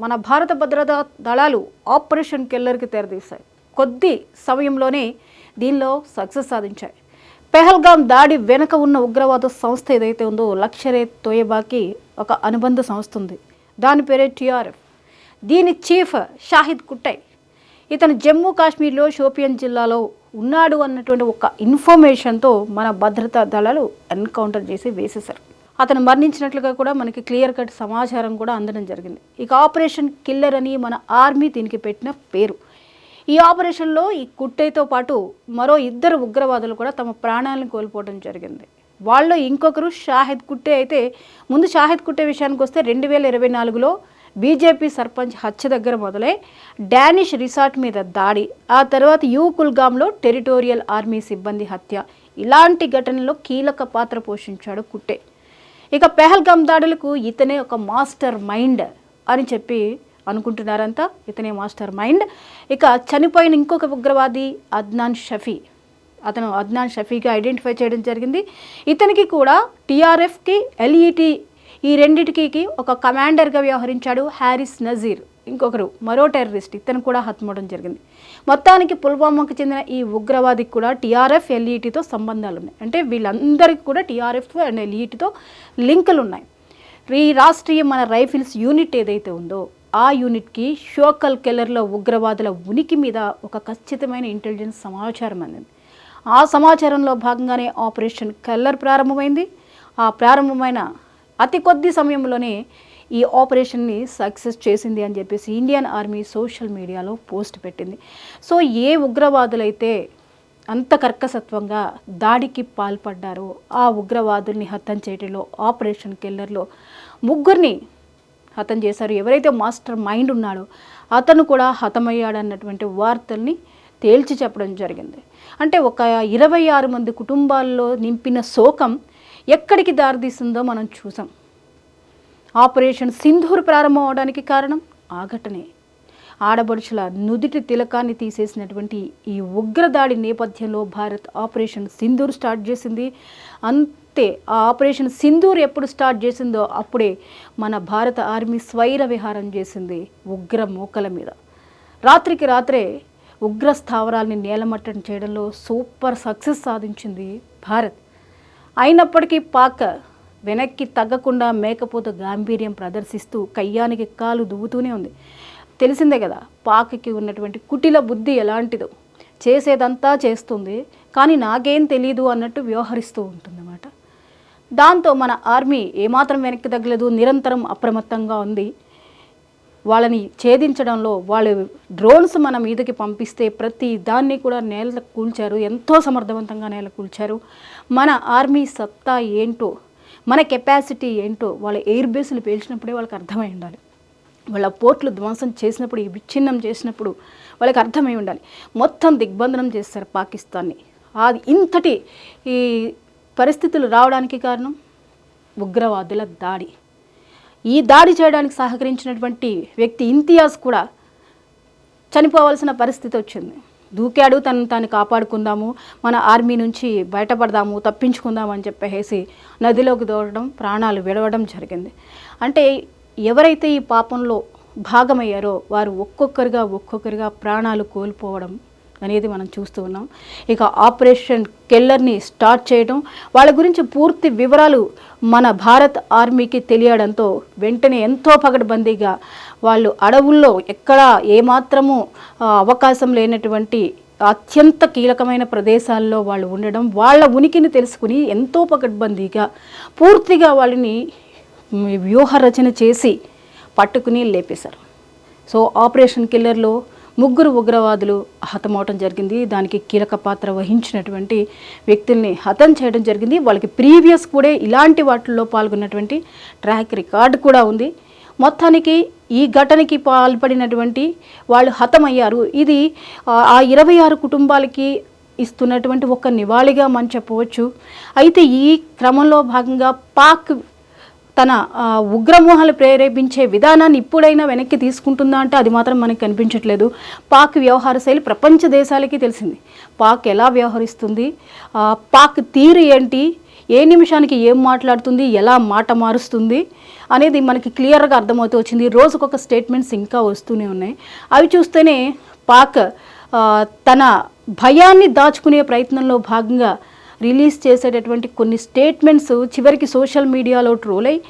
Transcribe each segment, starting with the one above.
మన భారత భద్రతా దళాలు ఆపరేషన్ కిల్లర్కి తెరదీశాయి. కొద్ది సమయంలోనే దీనిలో సక్సెస్ సాధించాయి. పెహల్గాం దాడి వెనుక ఉన్న ఉగ్రవాద సంస్థ ఏదైతే ఉందో లష్కరే తోయబాకి ఒక అనుబంధ సంస్థ ఉంది. దాని పేరే టీఆర్ఎఫ్. దీని చీఫ్ షాహిద్ కుట్టై. ఇతను జమ్మూ కాశ్మీర్లో షోపియన్ జిల్లాలో ఉన్నాడు అన్నటువంటి ఒక ఇన్ఫర్మేషన్తో మన భద్రతా దళాలు ఎన్కౌంటర్ చేసి వేసేశారు. అతను మరణించినట్లుగా కూడా మనకి క్లియర్ కట్ సమాచారం కూడా అందడం జరిగింది. ఇక ఆపరేషన్ కిల్లర్ అని మన ఆర్మీ దీనికి పెట్టిన పేరు. ఈ ఆపరేషన్లో ఈ కుట్టైతో పాటు మరో 2 ఉగ్రవాదులు కూడా తమ ప్రాణాలను కోల్పోవడం జరిగింది. వాళ్ళు ఇంకొకరు షాహిద్ కుట్టే. అయితే ముందు షాహిద్ కుట్టే విషయానికి వస్తే 2024లో బీజేపీ సర్పంచ్ హత్య దగ్గర మొదలై డానిష్ రిసార్ట్ మీద దాడి, ఆ తర్వాత కుల్గాంలో టెరిటోరియల్ ఆర్మీ సిబ్బంది హత్య, ఇలాంటి ఘటనలో కీలక పాత్ర పోషించాడు కుట్టే. ఇక పెహల్గాం దాడులకు ఇతనే ఒక మాస్టర్ మైండ్ అని చెప్పి అనుకుంటున్నారంతా. ఇతనే మాస్టర్ మైండ్. ఇక చనిపోయిన ఇంకొక ఉగ్రవాది అద్నాన్ షఫీ. అతను అద్నాన్ షఫీగా ఐడెంటిఫై చేయడం జరిగింది. ఇతనికి కూడా టీఆర్ఎఫ్కి ఎల్ఈటీ ఈ రెండిటికి ఒక కమాండర్గా వ్యవహరించాడు హారిస్ నజీర్. ఇంకొకరు మరో టెర్రరిస్ట్, ఇతను కూడా హత్మవడం జరిగింది. మొత్తానికి పుల్వామాకు చెందిన ఈ ఉగ్రవాదికి కూడా టీఆర్ఎఫ్ ఎల్ఈటీతో సంబంధాలు ఉన్నాయి. అంటే వీళ్ళందరికీ కూడా టీఆర్ఎఫ్ అండ్ ఎల్ఈటీతో లింకులు ఉన్నాయి. ఈ రాష్ట్రీయ మన రైఫిల్స్ యూనిట్ ఏదైతే ఉందో ఆ యూనిట్కి షోకల్ కెల్లర్లో ఉగ్రవాదుల ఉనికి మీద ఒక ఖచ్చితమైన ఇంటెలిజెన్స్ సమాచారం అందింది. ఆ సమాచారంలో భాగంగానే ఆపరేషన్ కెల్లర్ ప్రారంభమైంది. ఆ ప్రారంభమైన అతి కొద్ది సమయంలోనే ఈ ఆపరేషన్ని సక్సెస్ చేసింది అని చెప్పేసి ఇండియన్ ఆర్మీ సోషల్ మీడియాలో పోస్ట్ పెట్టింది. సో ఏ ఉగ్రవాదులైతే అంత కర్కసత్వంగా దాడికి పాల్పడ్డారో ఆ ఉగ్రవాదుల్ని హతం చేయడంలో ఆపరేషన్ కిల్లర్లో 3 హతం చేశారు. ఎవరైతే మాస్టర్ మైండ్ ఉన్నాడో అతను కూడా హతమయ్యాడన్నటువంటి వార్తల్ని తేల్చి చెప్పడం జరిగింది. అంటే ఒక 26 మంది కుటుంబాల్లో నింపిన శోకం ఎక్కడికి దారితీస్తుందో మనం చూసాం. ఆపరేషన్ సింధూర్ ప్రారంభం అవడానికి కారణం ఆ ఘటనే. ఆడబడుచుల నుదిటి తిలకాన్ని తీసేసినటువంటి ఈ ఉగ్రదాడి నేపథ్యంలో భారత్ ఆపరేషన్ సింధూర్ స్టార్ట్ చేసింది. అంతే, ఆ ఆపరేషన్ సింధూర్ ఎప్పుడు స్టార్ట్ చేసిందో అప్పుడే మన భారత ఆర్మీ స్వైర విహారం చేసింది ఉగ్ర మూకల మీద. రాత్రికి రాత్రే ఉగ్ర స్థావరాల్ని నేలమట్టం చేయడంలో సూపర్ సక్సెస్ సాధించింది భారత్. అయినప్పటికీ పాక్ వెనక్కి తగ్గకుండా మేకపోత గాంభీర్యం ప్రదర్శిస్తూ కయ్యానికి కాలు దువ్వుతూనే ఉంది. తెలిసిందే కదా పాక్కి ఉన్నటువంటి కుటిల బుద్ధి ఎలాంటిదో. చేసేదంతా చేస్తుంది, కానీ నాకేం తెలీదు అన్నట్టు వ్యవహరిస్తూ ఉంటుందన్నమాట. దాంతో మన ఆర్మీ ఏమాత్రం వెనక్కి తగ్గలేదు, నిరంతరం అప్రమత్తంగా ఉంది. వాళ్ళని ఛేదించడంలో వాళ్ళు డ్రోన్స్ మన మీదకి పంపిస్తే ప్రతి దాన్ని కూడా నేల కూల్చారు. ఎంతో సమర్థవంతంగా నేల కూల్చారు. మన ఆర్మీ సత్తా ఏంటో, మన కెపాసిటీ ఏంటో వాళ్ళ ఎయిర్ బేస్లు పేల్చినప్పుడే వాళ్ళకి అర్థమై ఉండాలి. వాళ్ళ పోర్ట్లు ధ్వంసం చేసినప్పుడు, ఈ విచ్ఛిన్నం చేసినప్పుడు వాళ్ళకి అర్థమై ఉండాలి. మొత్తం దిగ్బంధనం చేస్తారు పాకిస్తాన్ని. అది ఇంతటి ఈ పరిస్థితులు రావడానికి కారణం ఉగ్రవాదుల దాడి. ఈ దాడి చేయడానికి సహకరించినటువంటి వ్యక్తి ఇంతియాజ్ కూడా చనిపోవాల్సిన పరిస్థితి వచ్చింది. దూకాడు, తను కాపాడుకుందాము, మన ఆర్మీ నుంచి బయటపడదాము, తప్పించుకుందాము అని చెప్పేసి నదిలోకి దూరడం, ప్రాణాలు విడవడం జరిగింది. అంటే ఎవరైతే ఈ పాపంలో భాగమయ్యారో వారు ఒక్కొక్కరిగా ప్రాణాలు కోల్పోవడం అనేది మనం చూస్తూ ఉన్నాం. ఇక ఆపరేషన్ కిల్లర్ని స్టార్ట్ చేయడం, వాళ్ళ గురించి పూర్తి వివరాలు మన భారత్ ఆర్మీకి తెలియడంతో వెంటనే ఎంతో పగడ్బందీగా వాళ్ళు అడవుల్లో ఎక్కడా ఏమాత్రము అవకాశం లేనటువంటి అత్యంత కీలకమైన ప్రదేశాల్లో వాళ్ళు ఉండడం, వాళ్ళ ఉనికిని తెలుసుకుని ఎంతో పగడ్బందీగా పూర్తిగా వాళ్ళని వ్యూహ రచన చేసి పట్టుకుని లేపేశారు. సో ఆపరేషన్ కిల్లర్లో 3 ఉగ్రవాదులు హతమవటం జరిగింది. దానికి కీలక పాత్ర వహించినటువంటి వ్యక్తుల్ని హతం చేయడం జరిగింది. వాళ్ళకి ప్రీవియస్ కూడా ఇలాంటి వాటిల్లో పాల్గొన్నటువంటి ట్రాక్ రికార్డు కూడా ఉంది. మొత్తానికి ఈ ఘటనకి పాల్పడినటువంటి వాళ్ళు హతమయ్యారు. ఇది ఆ 26 కుటుంబాలకి ఇస్తున్నటువంటి ఒక నివాళిగా మనం చెప్పవచ్చు. అయితే ఈ క్రమంలో భాగంగా పాక్ తన ఉగ్రమోహాలు ప్రేరేపించే విధానాన్ని ఇప్పుడైనా వెనక్కి తీసుకుంటుందా అంటే అది మాత్రం మనకు కనిపించట్లేదు. పాక్ వ్యవహార శైలి ప్రపంచ దేశాలకి తెలిసింది. పాక్ ఎలా వ్యవహరిస్తుంది, పాక్ తీరు ఏంటి, ఏ నిమిషానికి ఏం మాట్లాడుతుంది, ఎలా మాట మారుస్తుంది అనేది మనకి క్లియర్గా అర్థమవుతూ వచ్చింది. రోజుకొక స్టేట్మెంట్స్ ఇంకా వస్తూనే ఉన్నాయి. అవి చూస్తేనే పాక్ తన భయాన్ని దాచుకునే ప్రయత్నంలో భాగంగా రిలీజ్ చేసేటటువంటి కొన్ని స్టేట్మెంట్స్ చివరికి సోషల్ మీడియాలో ట్రోల్ అయ్యి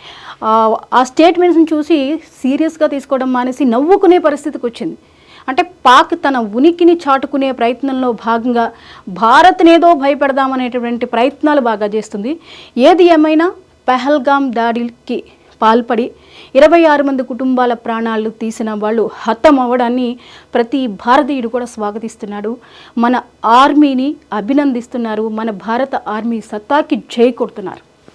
ఆ స్టేట్మెంట్స్ని చూసి సీరియస్గా తీసుకోవడం మానేసి నవ్వుకునే పరిస్థితికి వచ్చింది. అంటే పాక్ తన ఉనికిని చాటుకునే ప్రయత్నంలో భాగంగా భారత్నేదో భయపెడదామనేటువంటి ప్రయత్నాలు బాగా చేస్తుంది. ఏది ఏమైనా పెహల్గాం దాడికి పాల్పడి 26 మంది కుటుంబాల ప్రాణాలు తీసిన వాళ్ళు హతం అవ్వడాన్ని ప్రతి భారతీయుడు కూడా స్వాగతిస్తున్నాడు. మన ఆర్మీని అభినందిస్తున్నారు. మన భారత ఆర్మీ సత్తాకి జై కొడుతున్నారు.